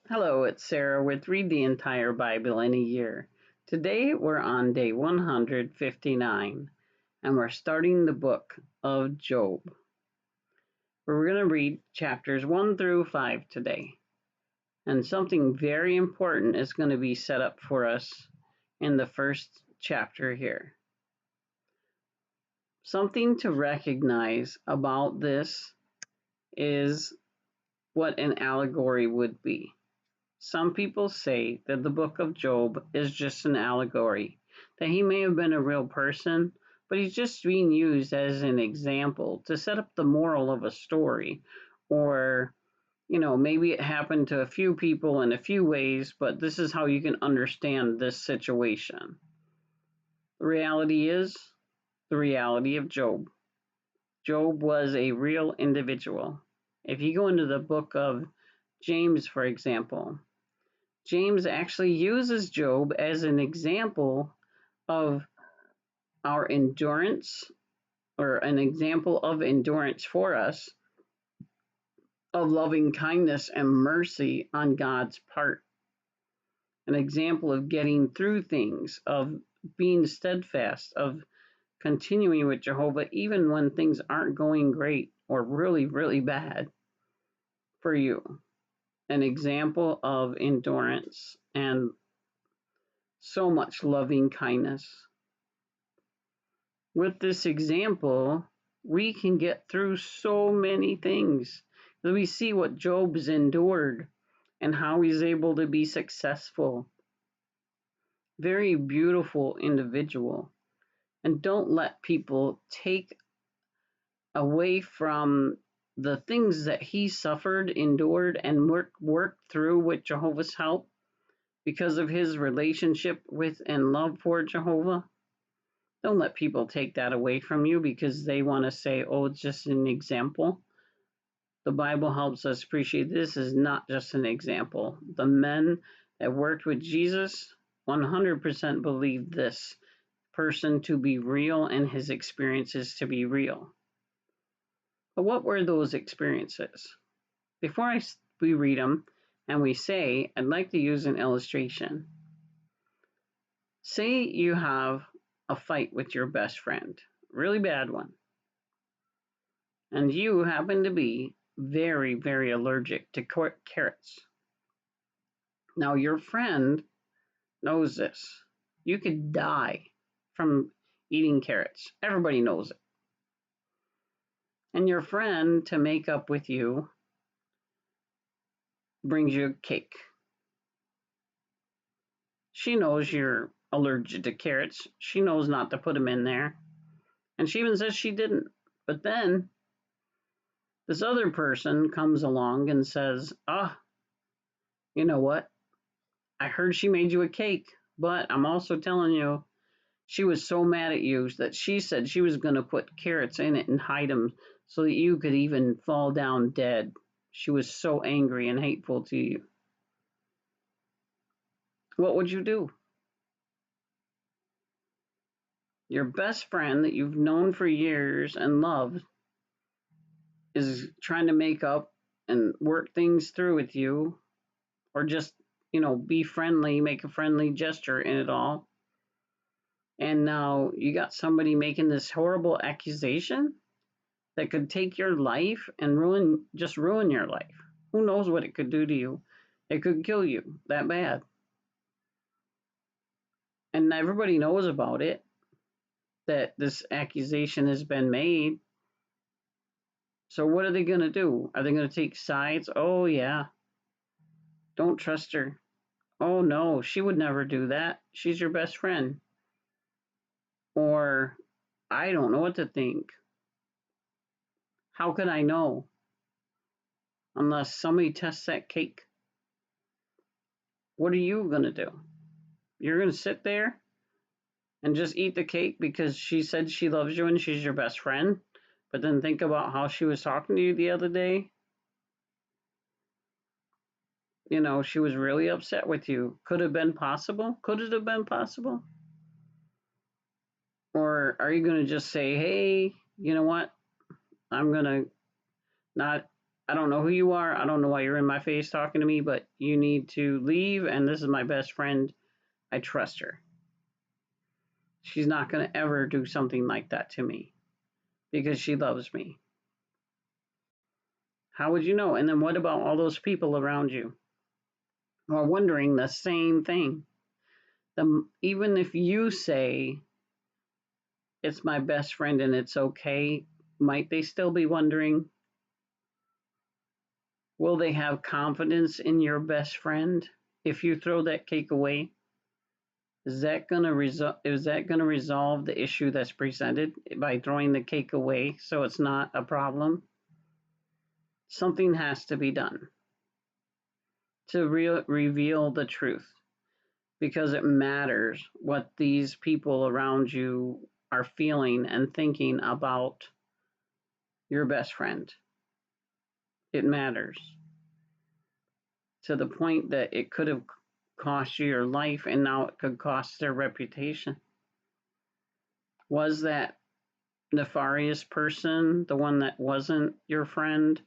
Hello, it's Sarah with Read the Entire Bible in a Year. Today we're on day 159 and we're starting the book of Job. We're going to read chapters 1 through 5 today. And something very important is going to be set up for us in the first chapter here. Something to recognize about this is what an allegory would be. Some people say that the book of Job is just an allegory, that he may have been a real person, but he's just being used as an example to set up the moral of a story. Or, maybe it happened to a few people in a few ways, but this is how you can understand this situation. The reality is the reality of Job. Job was a real individual. If you go into the book of James, for example, James actually uses Job as an example of our endurance, or an example of endurance for us, of loving kindness and mercy on God's part. An example of getting through things, of being steadfast, of continuing with Jehovah even when things aren't going great or really, really bad for you. An example of endurance and so much loving kindness. With this example, we can get through so many things. We see what Job's endured and how he's able to be successful. Very beautiful individual. And don't let people take away from the things that he suffered, endured, and worked through with Jehovah's help because of his relationship with and love for Jehovah. Don't let people take that away from you because they want to say, oh, it's just an example. The Bible helps us appreciate this is not just an example. The men that worked with Jesus 100% believed this person to be real and his experiences to be real. But what were those experiences? Before we read them and we say, I'd like to use an illustration. Say you have a fight with your best friend, really bad one, and you happen to be very, very allergic to carrots. Now, your friend knows this. You could die from eating carrots. Everybody knows it. And your friend, to make up with you, brings you a cake. She knows you're allergic to carrots. She knows not to put them in there. And she even says she didn't. But then this other person comes along and says, you know what? I heard she made you a cake, but I'm also telling you, she was so mad at you that she said she was going to put carrots in it and hide them so that you could even fall down dead. She was so angry and hateful to you. What would you do? Your best friend that you've known for years and loved is trying to make up and work things through with you, or just, be friendly, make a friendly gesture in it all. And now you got somebody making this horrible accusation that could take your life and ruin your life. Who knows what it could do to you? It could kill you that bad. And everybody knows about it, that this accusation has been made. So what are they going to do? Are they going to take sides? Oh, yeah. Don't trust her. Oh, no, she would never do that. She's your best friend. Or, I don't know what to think. How could I know? Unless somebody tests that cake. What are you going to do? You're going to sit there and just eat the cake because she said she loves you and she's your best friend, but then think about how she was talking to you the other day? She was really upset with you. Could have been possible? Could it have been possible? Or are you going to just say, hey, you know what? I'm going to not I don't know who you are. I don't know why you're in my face talking to me, but you need to leave. And this is my best friend. I trust her. She's not going to ever do something like that to me because she loves me. How would you know? And then what about all those people around you who are wondering the same thing? Even if you say it's my best friend and it's okay, might they still be wondering? Will they have confidence in your best friend if you throw that cake away? Is that going to resolve the issue that's presented by throwing the cake away so it's not a problem? Something has to be done to reveal the truth, because it matters what these people around you are feeling and thinking about your best friend. It matters to the point that it could have cost you your life, and now it could cost their reputation. Was that nefarious person the one that wasn't your friend?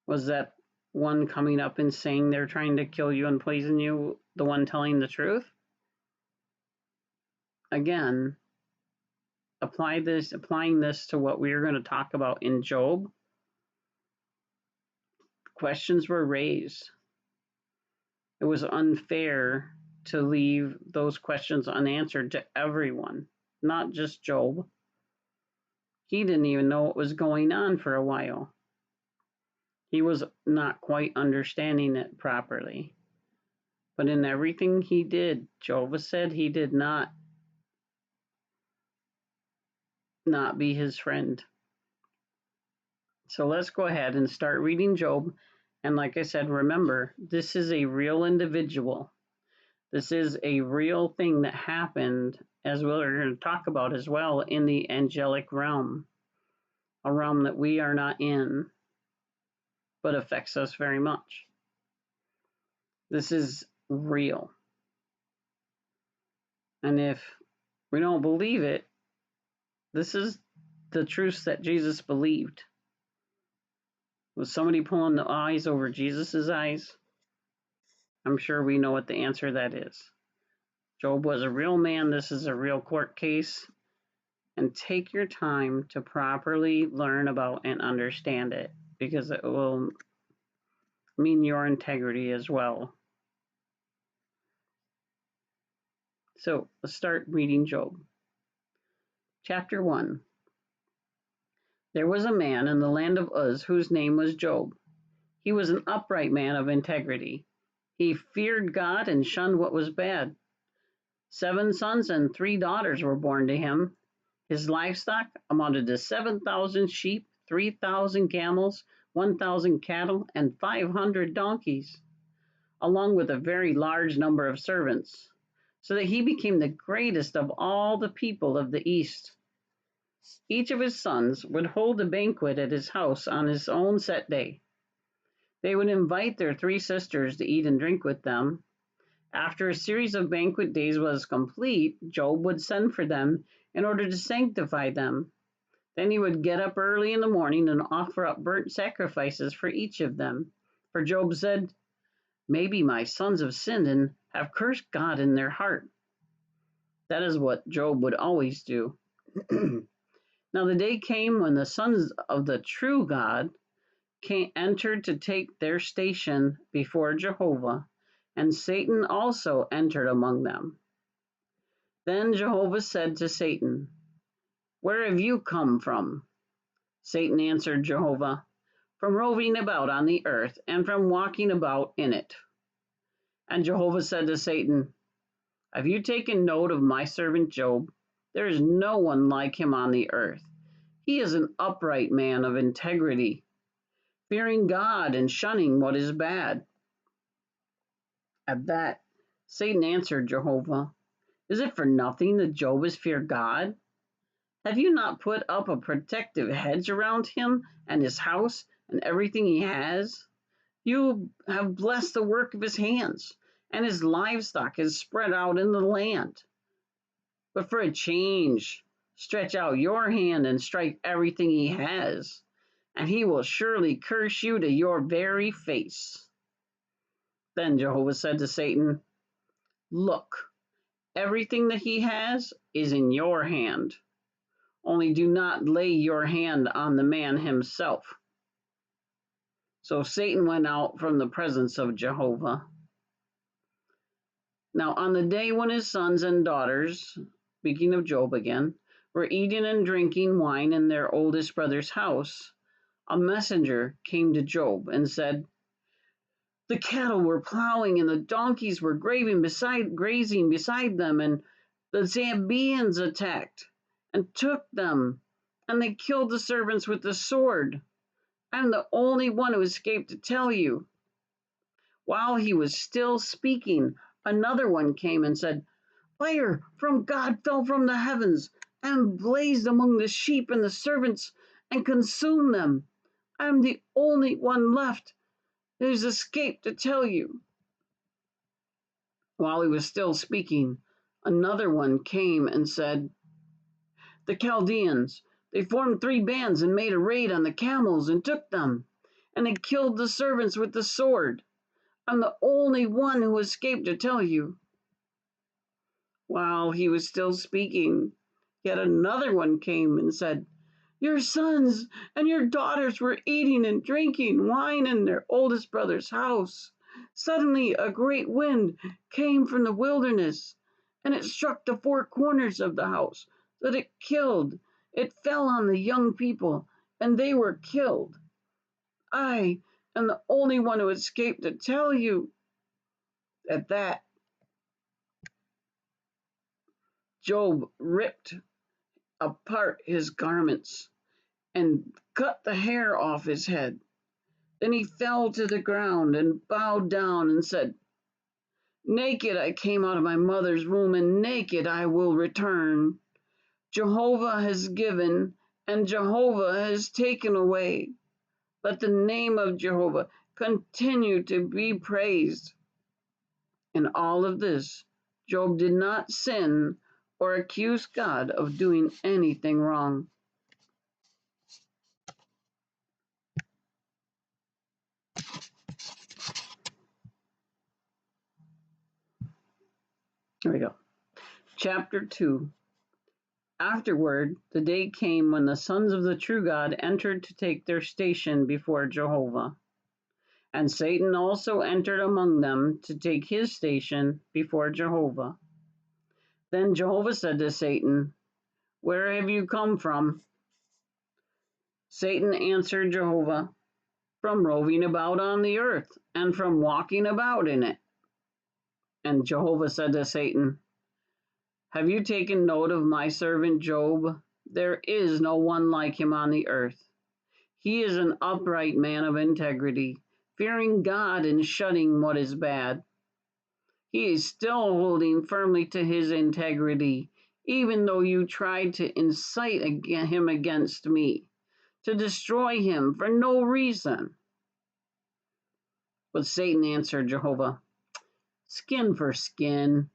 Was that one coming up and saying they're trying to kill you and poison you the one telling the truth? Again, applying this to what we're going to talk about in Job. Questions were raised. It was unfair to leave those questions unanswered to everyone, not just Job. He didn't even know what was going on for a while. He was not quite understanding it properly. But in everything he did, Job said he did not be his friend. So let's go ahead and start reading Job. And like I said, remember, this is a real individual. This is a real thing that happened, as we're going to talk about as well, in the angelic realm, a realm that we are not in, but affects us very much. This is real. And if we don't believe it, this is the truth that Jesus believed. Was somebody pulling the eyes over Jesus's eyes? I'm sure we know what the answer to that is. Job was a real man. This is a real court case. And take your time to properly learn about and understand it, because it will mean your integrity as well. So let's start reading Job. Chapter 1. There was a man in the land of Uz whose name was Job. He was an upright man of integrity. He feared God and shunned what was bad. 7 sons and 3 daughters were born to him. His livestock amounted to 7,000 sheep, 3,000 camels, 1,000 cattle, and 500 donkeys, along with a very large number of servants, so that he became the greatest of all the people of the East. Each of his sons would hold a banquet at his house on his own set day. They would invite their 3 sisters to eat and drink with them. After a series of banquet days was complete, Job would send for them in order to sanctify them. Then he would get up early in the morning and offer up burnt sacrifices for each of them. For Job said, "Maybe my sons have sinned and have cursed God in their heart." That is what Job would always do. Now the day came when the sons of the true God entered to take their station before Jehovah, and Satan also entered among them. Then Jehovah said to Satan, "Where have you come from?" Satan answered Jehovah, "From roving about on the earth and from walking about in it." And Jehovah said to Satan, "Have you taken note of my servant Job? There is no one like him on the earth. He is an upright man of integrity, fearing God and shunning what is bad." At that, Satan answered Jehovah, "Is it for nothing that Job has feared God? Have you not put up a protective hedge around him and his house and everything he has? You have blessed the work of his hands, and his livestock is spread out in the land. But for a change, stretch out your hand and strike everything he has, and he will surely curse you to your very face. Then Jehovah said to Satan, Look, everything that he has is in your hand. Only do not lay your hand on the man himself. So Satan went out from the presence of Jehovah. Now, on the day when his sons and daughters, speaking of Job again, were eating and drinking wine in their oldest brother's house, a messenger came to Job and said, The cattle were plowing and the donkeys were grazing beside them, and the Zabeans attacked and took them, and they killed the servants with the sword. I'm the only one who escaped to tell you. While he was still speaking, another one came and said, Fire from God fell from the heavens and blazed among the sheep and the servants and consumed them. I'm the only one left who's escaped to tell you. While he was still speaking, another one came and said, The Chaldeans, they formed 3 bands and made a raid on the camels and took them, and they killed the servants with the sword. I'm the only one who escaped to tell you. While he was still speaking, yet another one came and said, Your sons and your daughters were eating and drinking wine in their oldest brother's house. Suddenly a great wind came from the wilderness, and it struck the 4 corners of the house, so that it fell on the young people, and they were killed. I am the only one who escaped to tell you. At that, Job ripped apart his garments and cut the hair off his head. Then he fell to the ground and bowed down and said, Naked I came out of my mother's womb, and naked I will return. Jehovah has given, and Jehovah has taken away. Let the name of Jehovah continue to be praised. In all of this, Job did not sin or accuse God of doing anything wrong. Here we go. Chapter 2. Afterward, the day came when the sons of the true God entered to take their station before Jehovah. And Satan also entered among them to take his station before Jehovah. Then Jehovah said to Satan, Where have you come from? Satan answered Jehovah, From roving about on the earth, and from walking about in it. And Jehovah said to Satan, Have you taken note of my servant Job? There is no one like him on the earth. He is an upright man of integrity, fearing God and shunning what is bad. He is still holding firmly to his integrity, even though you tried to incite him against me, to destroy him for no reason. But Satan answered Jehovah, Skin for skin.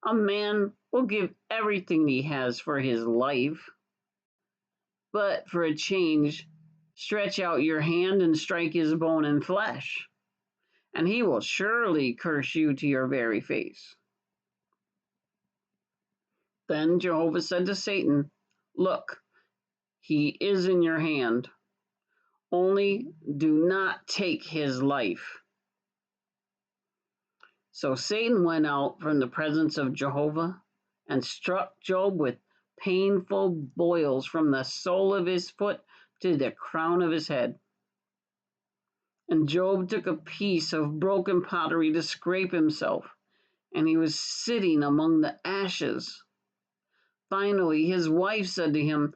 A man will give everything he has for his life. But for a change, stretch out your hand and strike his bone and flesh, and he will surely curse you to your very face. Then Jehovah said to Satan, Look, he is in your hand. Only do not take his life. So Satan went out from the presence of Jehovah and struck Job with painful boils from the sole of his foot to the crown of his head. And Job took a piece of broken pottery to scrape himself, and he was sitting among the ashes. Finally, his wife said to him,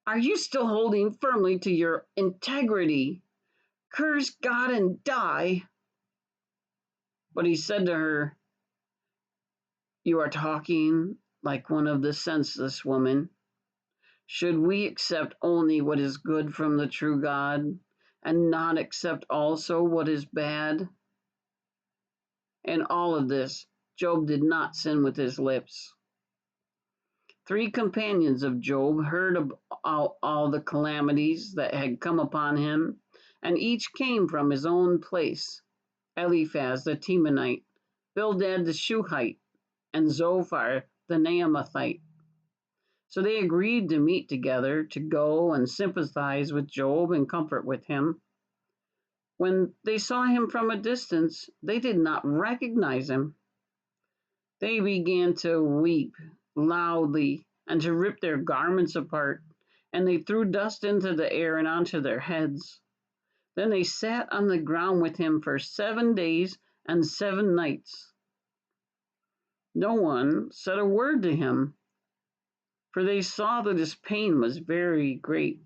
Are you still holding firmly to your integrity? Curse God and die. But he said to her, You are talking like one of the senseless women. Should we accept only what is good from the true God, and not accept also what is bad? In all of this, Job did not sin with his lips. 3 companions of Job heard of all the calamities that had come upon him, and each came from his own place: Eliphaz the Temanite, Bildad the Shuhite, and Zophar the Naamathite. So they agreed to meet together to go and sympathize with Job and comfort with him. When they saw him from a distance, they did not recognize him. They began to weep loudly and to rip their garments apart, and they threw dust into the air and onto their heads. Then they sat on the ground with him for 7 days and 7 nights. No one said a word to him, for they saw that his pain was very great.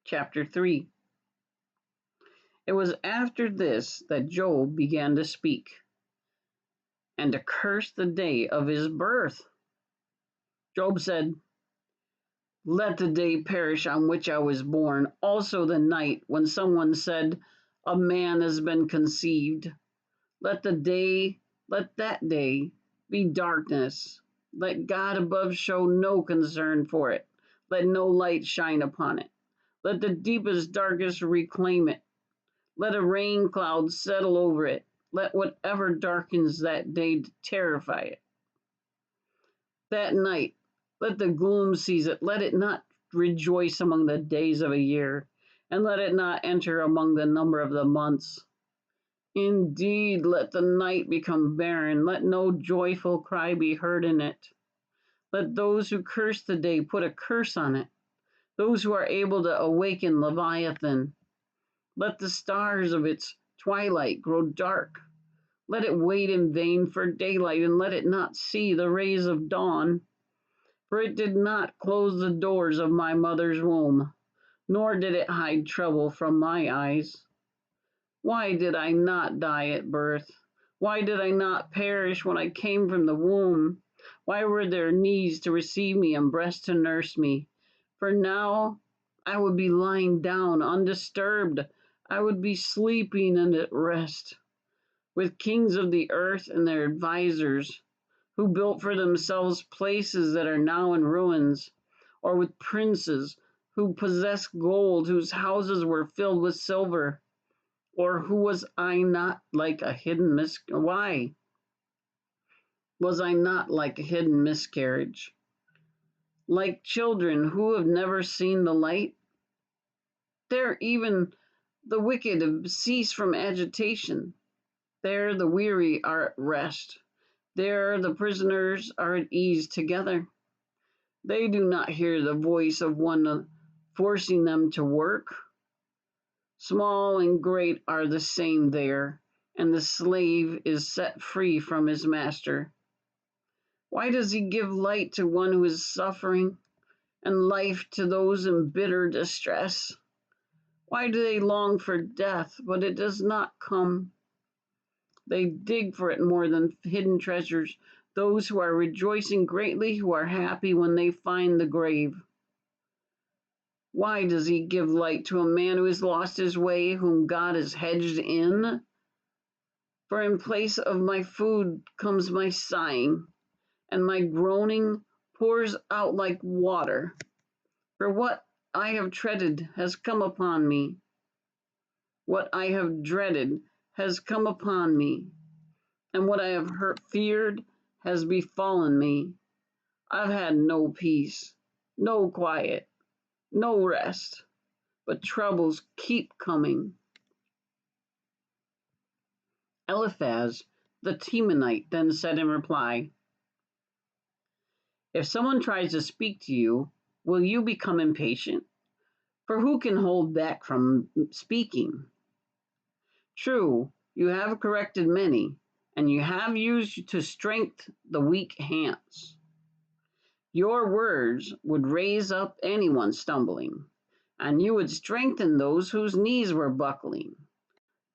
Chapter 3. It was after this that Job began to speak and to curse the day of his birth. Job said, "Let the day perish on which I was born, also the night when someone said, a man has been conceived. Let that day be darkness. Let God above show no concern for it. Let no light shine upon it. Let the deepest darkness reclaim it. Let a rain cloud settle over it. Let whatever darkens that day terrify it. That night, let the gloom seize it. Let it not rejoice among the days of a year, and let it not enter among the number of the months. Indeed, let the night become barren. Let no joyful cry be heard in it. Let those who curse the day put a curse on it, those who are able to awaken Leviathan. Let the stars of its twilight grow dark. Let it wait in vain for daylight, and let it not see the rays of dawn. For it did not close the doors of my mother's womb, nor did it hide trouble from my eyes. Why did I not die at birth? Why did I not perish when I came from the womb? Why were there knees to receive me and breasts to nurse me? For now I would be lying down undisturbed. I would be sleeping and at rest, with kings of the earth and their advisers, who built for themselves places that are now in ruins, or with princes who possessed gold, whose houses were filled with silver. Or who was I not like a hidden Why was I not like a hidden miscarriage? Like children who have never seen the light? There even the wicked have ceased from agitation. There the weary are at rest. There the prisoners are at ease together. They do not hear the voice of one forcing them to work. Small and great are the same there, and the slave is set free from his master. Why does he give light to one who is suffering, and life to those in bitter distress? Why do they long for death, but it does not come? They dig for it more than hidden treasures, those who are rejoicing greatly, who are happy when they find the grave. Why does he give light to a man who has lost his way, whom God has hedged in? For in place of my food comes my sighing, and my groaning pours out like water. For what I have dreaded has come upon me. What I have dreaded has come upon me, and what I have feared has befallen me. I've had no peace, no quiet, no rest, but troubles keep coming. Eliphaz the Temanite then said in reply, "If someone tries to speak to you, will you become impatient? For who can hold back from speaking? True, you have corrected many, and you have used to strength the weak hands. Your words would raise up anyone stumbling, and you would strengthen those whose knees were buckling.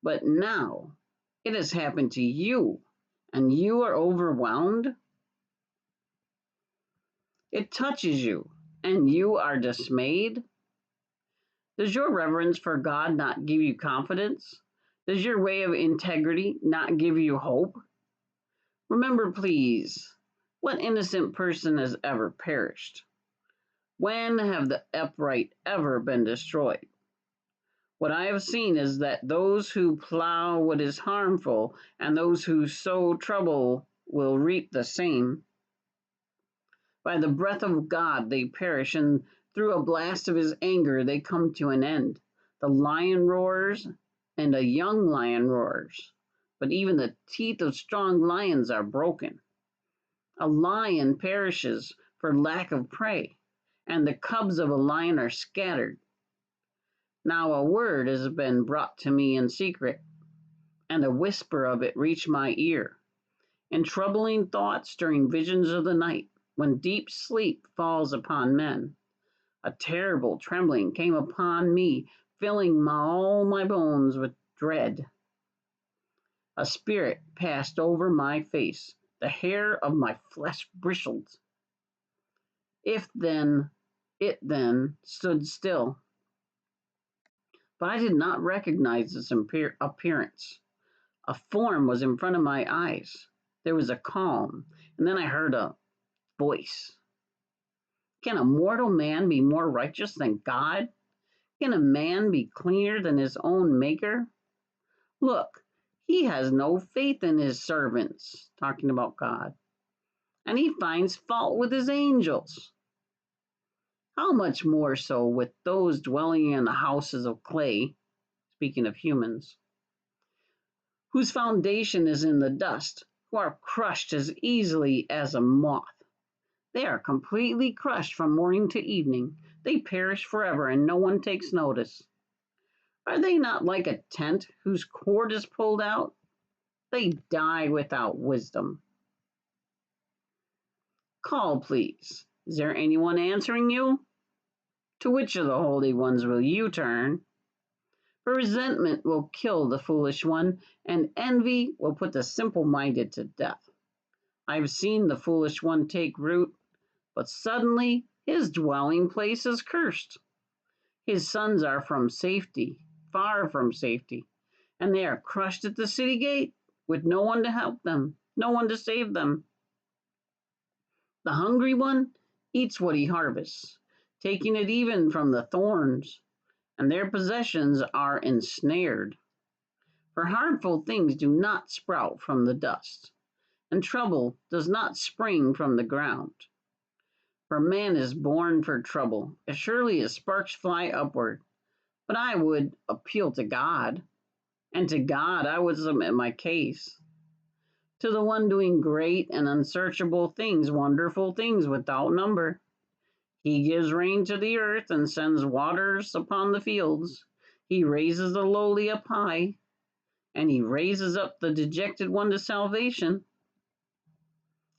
But now it has happened to you, and you are overwhelmed. It touches you, and you are dismayed. Does your reverence for God not give you confidence? Does your way of integrity not give you hope? Remember, please, what innocent person has ever perished? When have the upright ever been destroyed? What I have seen is that those who plow what is harmful and those who sow trouble will reap the same. By the breath of God they perish, and through a blast of his anger they come to an end. The lion roars, and a young lion roars, but even the teeth of strong lions are broken. A lion perishes for lack of prey, and the cubs of a lion are scattered. Now a word has been brought to me in secret, and a whisper of it reached my ear. In troubling thoughts during visions of the night, when deep sleep falls upon men, a terrible trembling came upon me, filling all my bones with dread. A spirit passed over my face, the hair of my flesh bristled. It then stood still, but I did not recognize its appearance. A form was in front of my eyes. There was a calm, and then I heard a voice. Can a mortal man be more righteous than God? Can a man be cleaner than his own maker? Look, he has no faith in his servants, talking about God, and he finds fault with his angels. How much more so with those dwelling in the houses of clay, speaking of humans, whose foundation is in the dust, who are crushed as easily as a moth. They are completely crushed from morning to evening. They perish forever, and no one takes notice. Are they not like a tent whose cord is pulled out? They die without wisdom. Call, please. Is there anyone answering you? To which of the holy ones will you turn? For resentment will kill the foolish one, and envy will put the simple-minded to death. I have seen the foolish one take root, but suddenly his dwelling place is cursed. His sons are from safety, far from safety, and they are crushed at the city gate, with no one to help them, no one to save them. The hungry one eats what he harvests, taking it even from the thorns, and their possessions are ensnared. For harmful things do not sprout from the dust, and trouble does not spring from the ground. For man is born for trouble, as surely as sparks fly upward. But I would appeal to God, and to God I would submit my case. To the one doing great and unsearchable things, wonderful things without number. He gives rain to the earth and sends waters upon the fields. He raises the lowly up high, and he raises up the dejected one to salvation.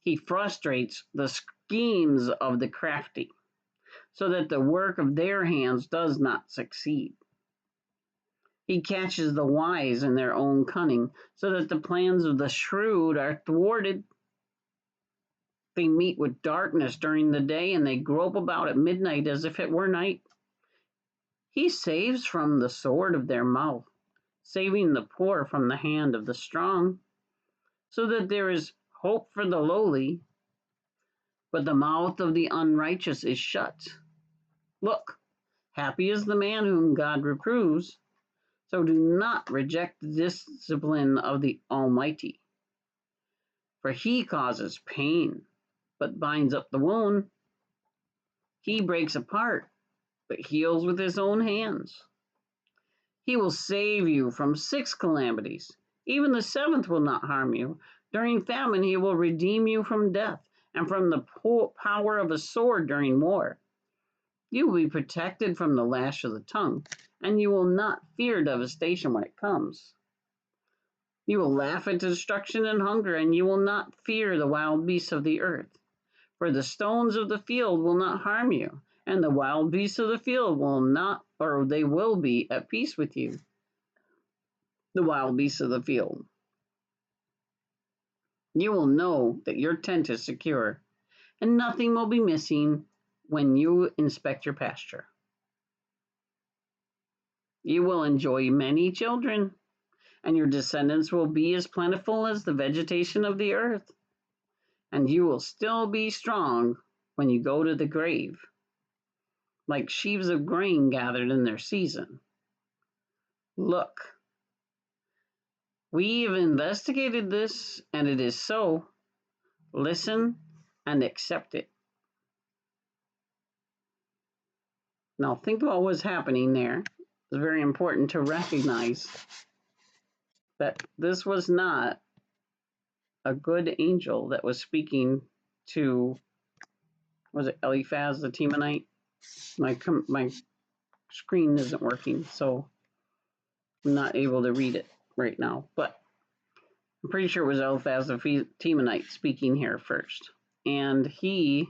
He frustrates the schemes of the crafty, so that the work of their hands does not succeed. He catches the wise in their own cunning, so that the plans of the shrewd are thwarted. They meet with darkness during the day, and they grope about at midnight as if it were night. He saves from the sword of their mouth, saving the poor from the hand of the strong, so that there is hope for the lowly, but the mouth of the unrighteous is shut. Look, happy is the man whom God reproves, so do not reject the discipline of the Almighty. For he causes pain, but binds up the wound. He breaks apart, but heals with his own hands. He will save you from 6 calamities. Even the 7th will not harm you. During famine, he will redeem you from death and from the power of a sword during war. You will be protected from the lash of the tongue, and you will not fear devastation when it comes. You will laugh at destruction and hunger, and you will not fear the wild beasts of the earth. For the stones of the field will not harm you, and the wild beasts of the field will not, or they will be at peace with you. The wild beasts of the field. You will know that your tent is secure, and nothing will be missing when you inspect your pasture. You will enjoy many children, and your descendants will be as plentiful as the vegetation of the earth. and you will still be strong when you go to the grave, like sheaves of grain gathered in their season. Look, we've investigated this, and it is so. Listen and accept it. Now, think about what's happening there. It's very important to recognize that this was not a good angel that was speaking to, was it Eliphaz the Temanite? My screen isn't working, so I'm not able to read it right now. But I'm pretty sure it was Eliphaz the Temanite speaking here first. And he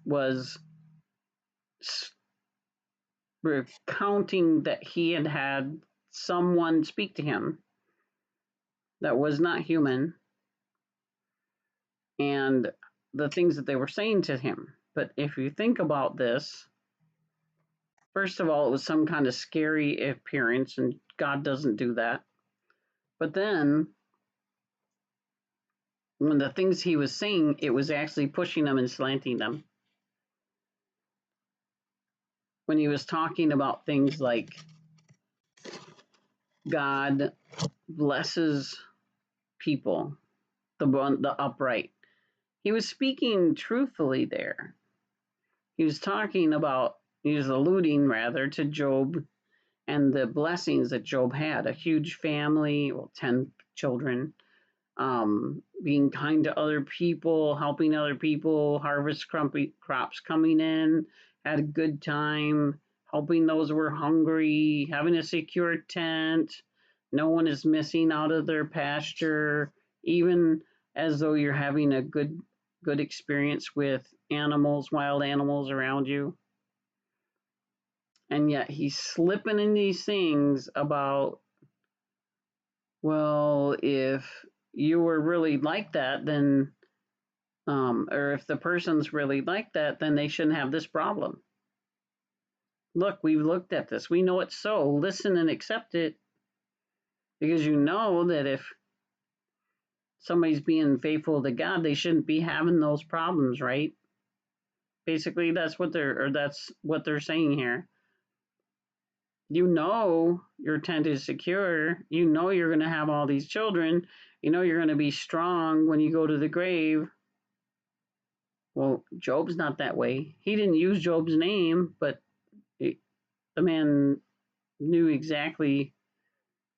was recounting that he had had someone speak to him that was not human, and the things that they were saying to him. But if you think about this, first of all, it was some kind of scary appearance, and God doesn't do that. But then, when the things he was saying, it was actually pushing them and slanting them. When he was talking about things like God blesses people, the upright, he was speaking truthfully there. He was alluding rather to Job and the blessings that Job had, a huge family, 10 children, being kind to other people, helping other people, harvest crops coming in, had a good time, helping those who were hungry, having a secure tent. No one is missing out of their pasture, even as though you're having a good experience with animals, wild animals around you. And yet he's slipping in these things about, well, if you were really like that, then, or if the person's really like that, then they shouldn't have this problem. Look, we've looked at this. We know it's so. Listen and accept it. Because you know that if somebody's being faithful to God, they shouldn't be having those problems, right? Basically, that's what they're saying here. You know your tent is secure. You know you're going to have all these children. You know you're going to be strong when you go to the grave. Well, Job's not that way. He didn't use Job's name, but the man knew exactly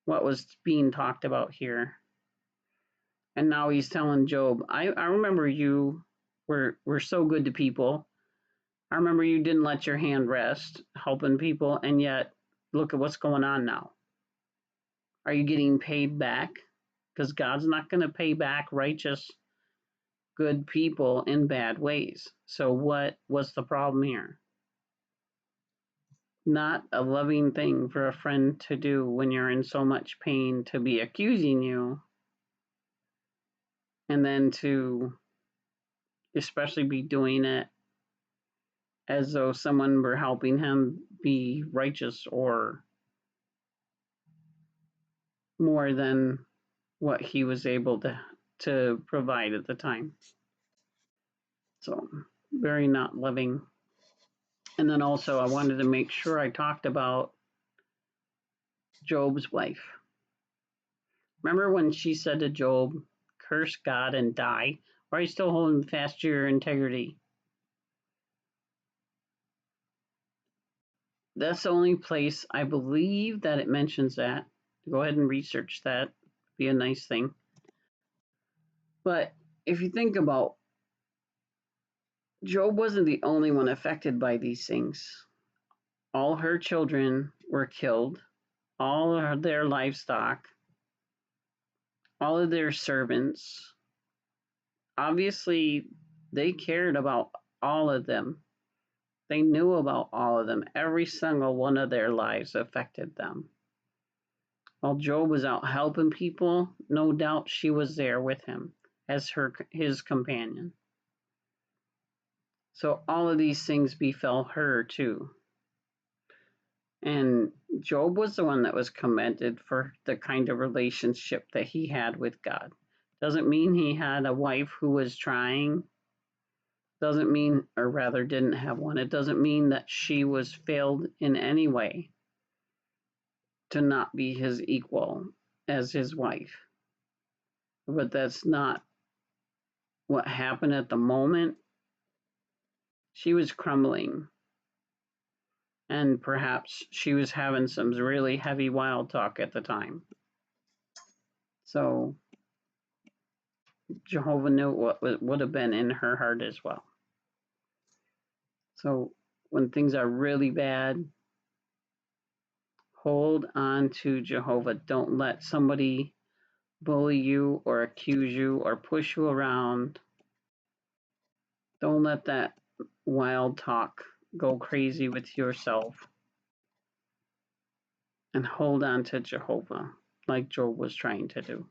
what was being talked about here. And now he's telling Job, I remember you were so good to people. I remember you didn't let your hand rest helping people, and yet look at what's going on now. Are you getting paid back? Because God's not going to pay back righteous, good people in bad ways. So what's the problem here? Not a loving thing for a friend to do when you're in so much pain, to be accusing you, and then to especially be doing it as though someone were helping him be righteous or more than what he was able to provide at the time. So very not loving. And then also I wanted to make sure I talked about Job's wife. Remember when she said to Job, curse God and die? Or are you still holding fast to your integrity? That's the only place I believe that it mentions that. Go ahead and research that. Be a nice thing. But if you think about, Job wasn't the only one affected by these things. All her children were killed, all of their livestock, all of their servants. Obviously, they cared about all of them. They knew about all of them. Every single one of their lives affected them. While Job was out helping people, no doubt she was there with him as his companion. So all of these things befell her too. And Job was the one that was commended for the kind of relationship that he had with God. Doesn't mean he had a wife who was trying. Doesn't mean, or rather didn't have one. It doesn't mean that she was failed in any way to not be his equal as his wife. But that's not what happened at the moment. She was crumbling. And perhaps she was having some really heavy wild talk at the time. So Jehovah knew what would have been in her heart as well. So when things are really bad, hold on to Jehovah. Don't let somebody bully you or accuse you or push you around. Don't let that wild talk go crazy with yourself. And hold on to Jehovah like Job was trying to do.